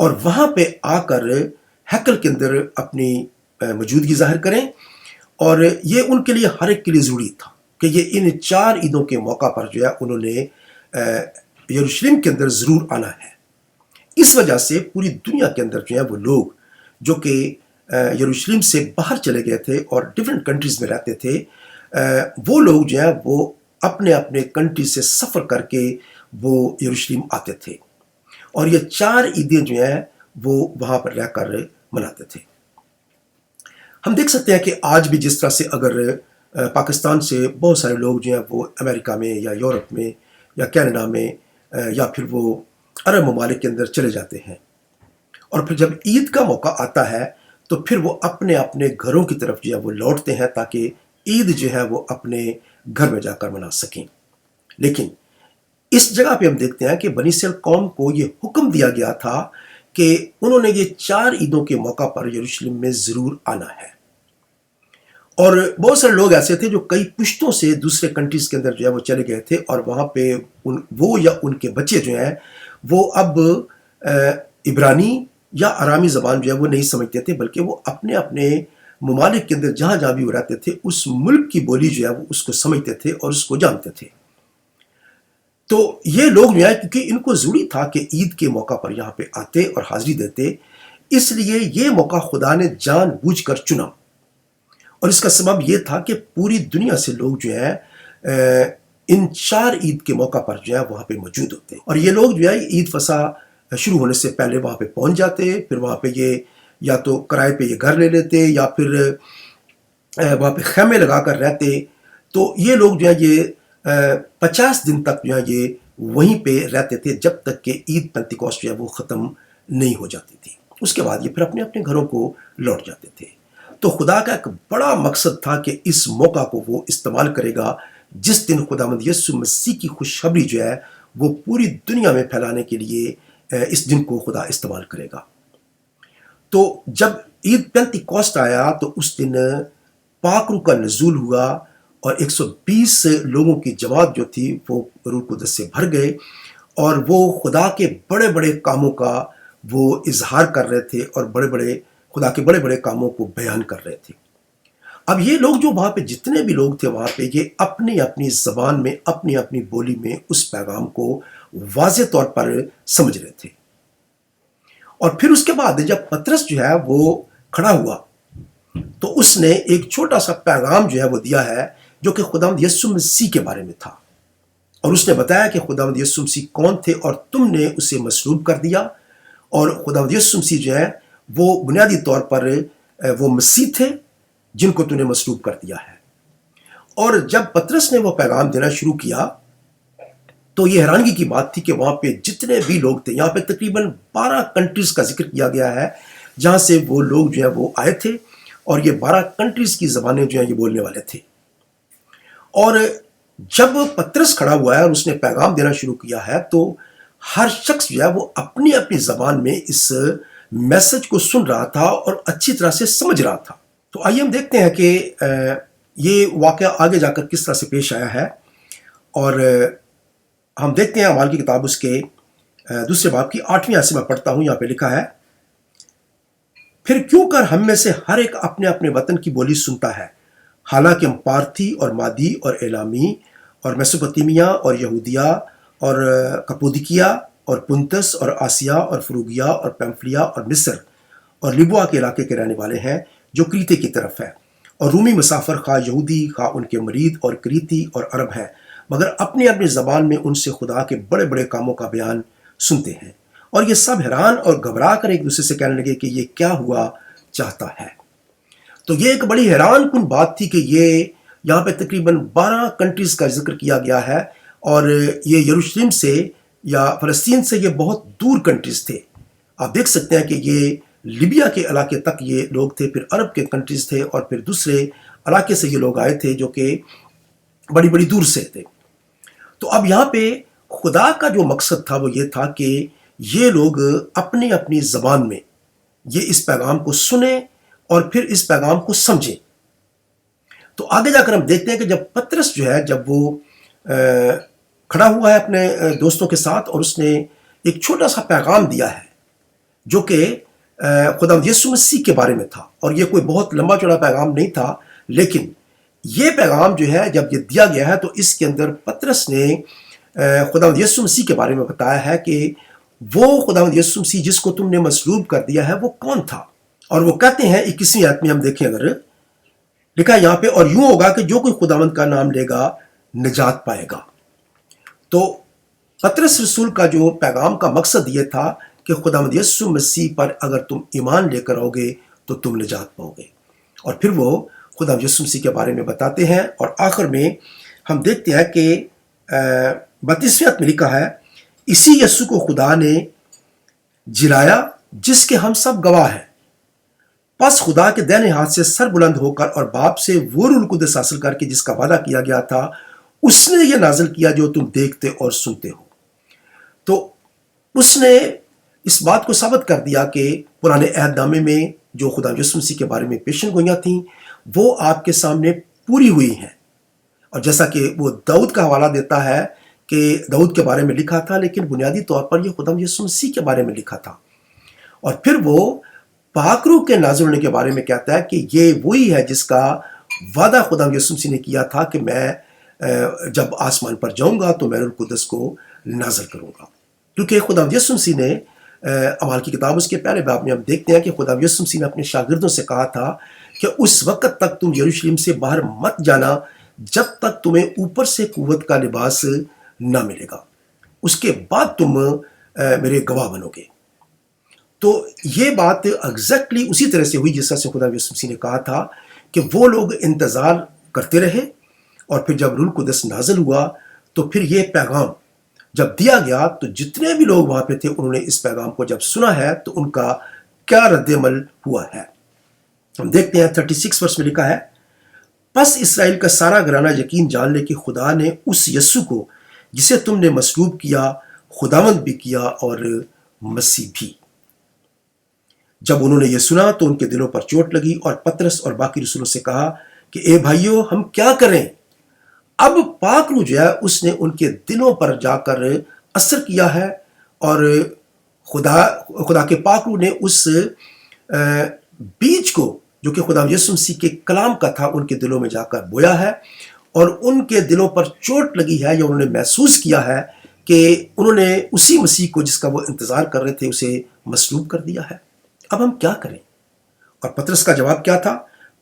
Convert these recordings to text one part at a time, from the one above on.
اور وہاں پہ آ کر ہیکل کے اندر اپنی موجودگی ظاہر کریں. اور یہ ان کے لیے ہر ایک کے لیے ضروری تھا کہ یہ ان 4 عیدوں کے موقع پر جو ہے انہوں نے یروشلم کے اندر ضرور آنا ہے. اس وجہ سے پوری دنیا کے اندر جو ہے وہ لوگ جو کہ یروشلم سے باہر چلے گئے تھے اور ڈفرینٹ کنٹریز میں رہتے تھے، وہ لوگ جو ہے وہ اپنے اپنے کنٹری سے سفر کر کے وہ یروشلم آتے تھے، اور یہ 4 عیدیں جو ہیں وہ وہاں پر رہ کر مناتے تھے. ہم دیکھ سکتے ہیں کہ آج بھی جس طرح سے اگر پاکستان سے بہت سارے لوگ جو ہیں وہ امریکہ میں یا یورپ میں یا کینیڈا میں یا پھر وہ عرب ممالک کے اندر چلے جاتے ہیں، اور پھر جب عید کا موقع آتا ہے تو پھر وہ اپنے اپنے گھروں کی طرف جو ہے وہ لوٹتے ہیں تاکہ عید جو ہے وہ اپنے گھر میں جا کر منا سکیں. لیکن اس جگہ پہ ہم دیکھتے ہیں کہ بنی اسرائیل قوم کو یہ حکم دیا گیا تھا کہ انہوں نے یہ 4 عیدوں کے موقع پر یروشلم میں ضرور آنا ہے. اور بہت سارے لوگ ایسے تھے جو کئی پشتوں سے دوسرے کنٹریز کے اندر جو ہے وہ چلے گئے تھے، اور وہاں پہ وہ یا ان کے بچے جو ہیں وہ اب عبرانی یا آرامی زبان جو ہے وہ نہیں سمجھتے تھے، بلکہ وہ اپنے اپنے ممالک کے اندر جہاں جہاں بھی وہ رہتے تھے اس ملک کی بولی جو ہے وہ اس کو سمجھتے تھے اور اس کو جانتے تھے. تو یہ لوگ جو ہے کیونکہ ان کو ضروری تھا کہ عید کے موقع پر یہاں پہ آتے اور حاضری دیتے، اس لیے یہ موقع خدا نے جان بوجھ کر چنا. اور اس کا سبب یہ تھا کہ پوری دنیا سے لوگ جو ہیں ان 4 عید کے موقع پر جو ہے وہاں پہ موجود ہوتے ہیں. اور یہ لوگ جو ہے عید فصح شروع ہونے سے پہلے وہاں پہ پہنچ جاتے، پھر وہاں پہ یہ یا تو کرائے پہ یہ گھر لے لیتے یا پھر وہاں پہ خیمے لگا کر رہتے. تو یہ لوگ جو ہے یہ 50 دن تک جو ہے یہ وہیں پہ رہتے تھے جب تک کہ عید پینتیکوسٹ جو ہے وہ ختم نہیں ہو جاتی تھی. اس کے بعد یہ پھر اپنے اپنے گھروں کو لوٹ جاتے تھے. تو خدا کا ایک بڑا مقصد تھا کہ اس موقع کو وہ استعمال کرے گا جس دن خداوند یسوع مسیح کی خوشخبری جو ہے وہ پوری دنیا میں پھیلانے کے لیے اس دن کو خدا استعمال کرے گا. تو جب عید پینتیکوسٹ آیا تو اس دن پاک روح کا نزول ہوا، اور 120 لوگوں کی جماعت جو تھی وہ روح القدس سے بھر گئے، اور وہ خدا کے بڑے بڑے کاموں کا وہ اظہار کر رہے تھے اور خدا کے بڑے بڑے کاموں کو بیان کر رہے تھے. اب یہ لوگ جو وہاں پہ جتنے بھی لوگ تھے وہاں پہ یہ اپنی اپنی زبان میں اپنی اپنی بولی میں اس پیغام کو واضح طور پر سمجھ رہے تھے. اور پھر اس کے بعد جب پترس جو ہے وہ کھڑا ہوا تو اس نے ایک چھوٹا سا پیغام جو ہے وہ دیا ہے جو کہ خداوند یسوع مسیح کے بارے میں تھا. اور اس نے بتایا کہ خداوند یسوع مسیح کون تھے اور تم نے اسے مصلوب کر دیا، اور خداوند یسوع مسیح جو ہے وہ بنیادی طور پر وہ مسیح تھے جن کو تو نے مصلوب کر دیا ہے. اور جب پترس نے وہ پیغام دینا شروع کیا تو یہ حیرانگی کی بات تھی کہ وہاں پہ جتنے بھی لوگ تھے، یہاں پہ تقریباً 12 کنٹریز کا ذکر کیا گیا ہے جہاں سے وہ لوگ جو ہیں وہ آئے تھے، اور یہ 12 کنٹریز کی زبانیں جو ہیں یہ بولنے والے تھے. اور جب پترس کھڑا ہوا ہے اور اس نے پیغام دینا شروع کیا ہے تو ہر شخص جو ہے وہ اپنی اپنی زبان میں اس میسج کو سن رہا تھا اور اچھی طرح سے سمجھ رہا تھا. تو آئیے ہم دیکھتے ہیں کہ یہ واقعہ آگے جا کر کس طرح سے پیش آیا ہے. اور ہم دیکھتے ہیں اعمال کی کتاب اس کے 2 باب کی 8ویں آیت سے میں پڑھتا ہوں. یہاں پہ لکھا ہے، پھر کیوں کر ہم میں سے ہر ایک اپنے اپنے وطن کی بولی سنتا ہے، حالانکہ ہم پارتھی اور مادی اور ایلامی اور میسوپوتیمیا اور یہودیہ اور کپودکیا اور پنتس اور آسیا اور فروگیا اور پیمفلیا اور مصر اور لیبوا کے علاقے کے رہنے والے ہیں جو کریتے کی طرف ہے، اور رومی مسافر خواہ یہودی خواہ ان کے مرید اور کریتی اور عرب ہیں، مگر اپنی اپنی زبان میں ان سے خدا کے بڑے بڑے کاموں کا بیان سنتے ہیں. اور یہ سب حیران اور گھبرا کر ایک دوسرے سے کہنے لگے کہ یہ کیا ہوا چاہتا ہے. تو یہ ایک بڑی حیران کن بات تھی کہ یہ یہاں پہ تقریباً 12 کنٹریز کا ذکر کیا گیا ہے، اور یہ یروشلم سے یا فلسطین سے یہ بہت دور کنٹریز تھے. آپ دیکھ سکتے ہیں کہ یہ لیبیا کے علاقے تک یہ لوگ تھے، پھر عرب کے کنٹریز تھے، اور پھر دوسرے علاقے سے یہ لوگ آئے تھے جو کہ بڑی بڑی دور سے تھے. تو اب یہاں پہ خدا کا جو مقصد تھا وہ یہ تھا کہ یہ لوگ اپنی اپنی زبان میں یہ اس پیغام کو سنیں اور پھر اس پیغام کو سمجھیں. تو آگے جا کر ہم دیکھتے ہیں کہ جب پترس جو ہے جب وہ کھڑا ہوا ہے اپنے دوستوں کے ساتھ، اور اس نے ایک چھوٹا سا پیغام دیا ہے جو کہ خدا یسوع مسیح کے بارے میں تھا. اور یہ کوئی بہت لمبا چوڑا پیغام نہیں تھا، لیکن یہ پیغام جو ہے جب یہ دیا گیا ہے تو اس کے اندر پطرس نے خدا یسوع مسیح کے بارے میں بتایا ہے کہ وہ خدا یسوع مسیح جس کو تم نے مصلوب کر دیا ہے وہ کون تھا. اور وہ کہتے ہیں 21ویں آیت میں ہم دیکھیں، اگر لکھا ہے یہاں پہ، اور یوں ہوگا کہ جو کوئی خداوند کا نام لے گا نجات پائے گا. تو پطرس رسول کا جو پیغام کا مقصد یہ تھا کہ خداوند یسوع مسیح پر اگر تم ایمان لے کر آؤ گے تو تم نجات پاؤ گے. اور پھر وہ خدا یسوع مسیح کے بارے میں بتاتے ہیں. اور آخر میں ہم دیکھتے ہیں کہ 32ویں آیت میں لکھا ہے، اسی یسوع کو خدا نے جلایا جس کے ہم سب گواہ ہیں. پس خدا کے دائنے ہاتھ سے سر بلند ہو کر اور باپ سے وہ روح القدس حاصل کر کے جس کا وعدہ کیا گیا تھا، اس نے یہ نازل کیا جو تم دیکھتے اور سنتے ہو. تو اس نے اس بات کو ثابت کر دیا کہ پرانے عہد نامے میں جو خدا یسوع مسیح کے بارے میں پیشن گوئیاں تھیں وہ آپ کے سامنے پوری ہوئی ہیں. اور جیسا کہ وہ داؤد کا حوالہ دیتا ہے کہ داؤد کے بارے میں لکھا تھا، لیکن بنیادی طور پر یہ خدا یسوع مسیح کے بارے میں لکھا تھا. اور پھر وہ پاک روح کے نازل ہونے کے بارے میں کہتا ہے کہ یہ وہی ہے جس کا وعدہ خدا یسوع مسیح نے کیا تھا کہ میں جب آسمان پر جاؤں گا تو میں روح القدس کو نازل کروں گا. کیونکہ خدا یسوع مسیح نے اعمال کی کتاب اس کے پہلے باب میں ہم دیکھتے ہیں کہ خدا یسوع مسیح نے اپنے شاگردوں سے کہا تھا کہ اس وقت تک تم یروشلم سے باہر مت جانا جب تک تمہیں اوپر سے قوت کا لباس نہ ملے گا، اس کے بعد تم میرے گواہ بنو گے. تو یہ بات ایگزیکٹلی اسی طرح سے ہوئی جس طرح سے خدا یسوع مسیح نے کہا تھا کہ وہ لوگ انتظار کرتے رہے. اور پھر جب روح القدس نازل ہوا تو پھر یہ پیغام جب دیا گیا تو جتنے بھی لوگ وہاں پہ تھے انہوں نے اس پیغام کو جب سنا ہے تو ان کا کیا رد عمل ہوا ہے. ہم دیکھتے ہیں 36 ورس میں لکھا ہے، پس اسرائیل کا سارا گھرانہ یقین جان لے کہ خدا نے اس یسوع کو جسے تم نے مصلوب کیا خداوند بھی کیا اور مسیح بھی. جب انہوں نے یہ سنا تو ان کے دلوں پر چوٹ لگی اور پطرس اور باقی رسولوں سے کہا کہ اے بھائیو ہم کیا کریں؟ اب پاک روح جو ہے اس نے ان کے دلوں پر جا کر اثر کیا ہے اور خدا کے پاک روح نے اس بیج کو جو کہ خدا یسوع مسیح کے کلام کا تھا ان کے دلوں میں جا کر بویا ہے، اور ان کے دلوں پر چوٹ لگی ہے یا انہوں نے محسوس کیا ہے کہ انہوں نے اسی مسیح کو جس کا وہ انتظار کر رہے تھے اسے مصلوب کر دیا ہے. اب ہم کیا کریں؟ اور پطرس کا جواب کیا تھا؟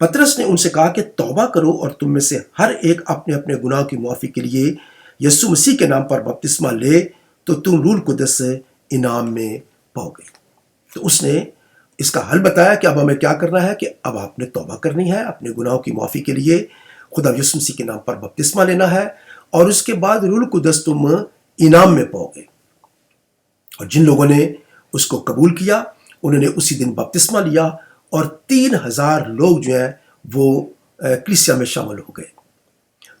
پطرس نے ان سے کہا کہ توبہ کرو اور تم میں سے ہر ایک اپنے اپنے گناہ کی معافی کے لیے یسوع مسیح کے نام پر بپتسمہ لے تو تم روح القدس انعام میں پاؤ گے. تو اس نے اس کا حل بتایا کہ اب ہمیں کیا کرنا ہے، کہ اب آپ نے توبہ کرنی ہے، اپنے گناہوں کی معافی کے لیے خدا یسوع مسیح کے نام پر بپتسمہ لینا ہے، اور اس کے بعد روح القدس تم انعام میں پاؤ گے. اور جن لوگوں نے اس کو قبول کیا انہوں نے اسی دن بپتسمہ لیا، اور 3000 لوگ جو ہیں وہ کلیسیا میں شامل ہو گئے.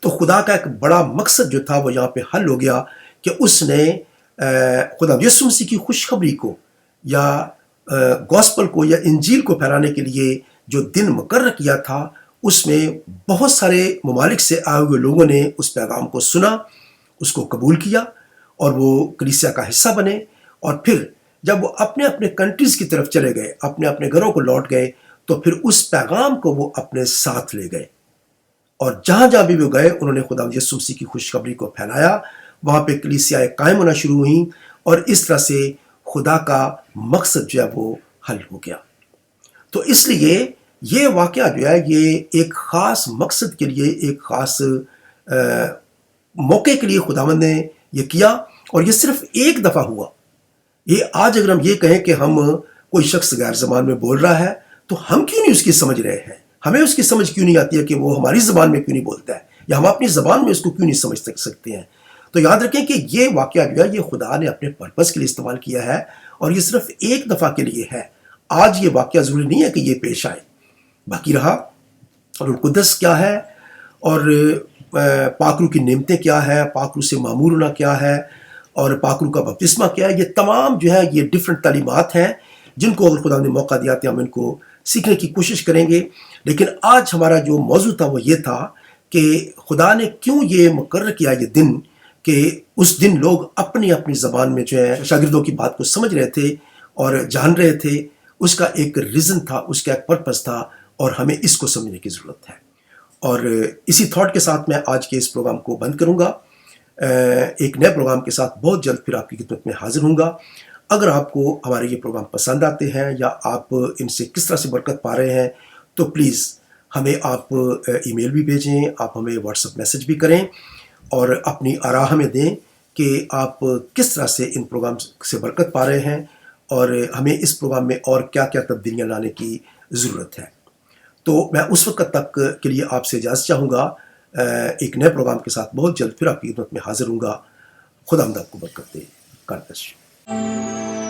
تو خدا کا ایک بڑا مقصد جو تھا وہ یہاں پہ حل ہو گیا کہ اس نے خدا یسوع مسیح کی خوشخبری کو یا گوسپل کو یا انجیل کو پھیلانے کے لیے جو دن مقرر کیا تھا اس میں بہت سارے ممالک سے آئے ہوئے لوگوں نے اس پیغام کو سنا، اس کو قبول کیا اور وہ کلیسیا کا حصہ بنے. اور پھر جب وہ اپنے اپنے کنٹریز کی طرف چلے گئے، اپنے اپنے گھروں کو لوٹ گئے، تو پھر اس پیغام کو وہ اپنے ساتھ لے گئے، اور جہاں جہاں بھی وہ گئے انہوں نے خدا یسوع مسیح کی خوشخبری کو پھیلایا. وہاں پہ کلیسیاں قائم ہونا شروع ہوئیں، اور اس طرح سے خدا کا مقصد جو ہے وہ حل ہو گیا. تو اس لیے یہ واقعہ جو ہے یہ ایک خاص مقصد کے لیے، ایک خاص موقع کے لیے خداوند نے یہ کیا، اور یہ صرف ایک دفعہ ہوا. یہ آج اگر ہم یہ کہیں کہ ہم کوئی شخص غیر زبان میں بول رہا ہے تو ہم کیوں نہیں اس کی سمجھ رہے ہیں؟ ہمیں اس کی سمجھ کیوں نہیں آتی ہے کہ وہ ہماری زبان میں کیوں نہیں بولتا ہے، یا ہم اپنی زبان میں اس کو کیوں نہیں سمجھ سکتے ہیں؟ تو یاد رکھیں کہ یہ واقعہ جو ہے یہ خدا نے اپنے پرپس کے لیے استعمال کیا ہے، اور یہ صرف ایک دفعہ کے لیے ہے. آج یہ واقعہ ضروری نہیں ہے کہ یہ پیش آئے. باقی رہا روح القدس کیا ہے، اور پاک روح کی نعمتیں کیا ہے، پاک روح سے معمور ہونا کیا ہے، اور پاک روح کا بپتسمہ کیا ہے. یہ تمام جو ہے یہ ڈیفرنٹ تعلیمات ہیں جن کو اگر خدا نے موقع دیا تو ہم ان کو سیکھنے کی کوشش کریں گے. لیکن آج ہمارا جو موضوع تھا وہ یہ تھا کہ خدا نے کیوں یہ مقرر کیا یہ دن، کہ اس دن لوگ اپنی اپنی زبان میں جو ہے شاگردوں کی بات کو سمجھ رہے تھے، اور جان رہے تھے، اس کا ایک ریزن تھا، اس کا ایک پرپس تھا، اور ہمیں اس کو سمجھنے کی ضرورت ہے۔ اور اسی تھاٹ کے ساتھ میں آج کے اس پروگرام کو بند کروں گا۔ ایک نئے پروگرام کے ساتھ بہت جلد پھر آپ کی خدمت میں حاضر ہوں گا۔ اگر آپ کو ہمارے یہ پروگرام پسند آتے ہیں یا آپ ان سے کس طرح سے برکت پا رہے ہیں تو پلیز ہمیں آپ ای میل بھی بھیجیں، آپ ہمیں واٹس ایپ میسج بھی کریں اور اپنی آراء ہمیں دیں کہ آپ کس طرح سے ان پروگرام سے برکت پا رہے ہیں اور ہمیں اس پروگرام میں اور کیا کیا تبدیلیاں لانے کی ضرورت ہے۔ تو میں اس وقت تک کے لیے آپ سے اجازت چاہوں گا۔ ایک نئے پروگرام کے ساتھ بہت جلد پھر آپ کی خدمت میں حاضر ہوں گا۔ خدا آپ کو برکت دے۔ God bless you.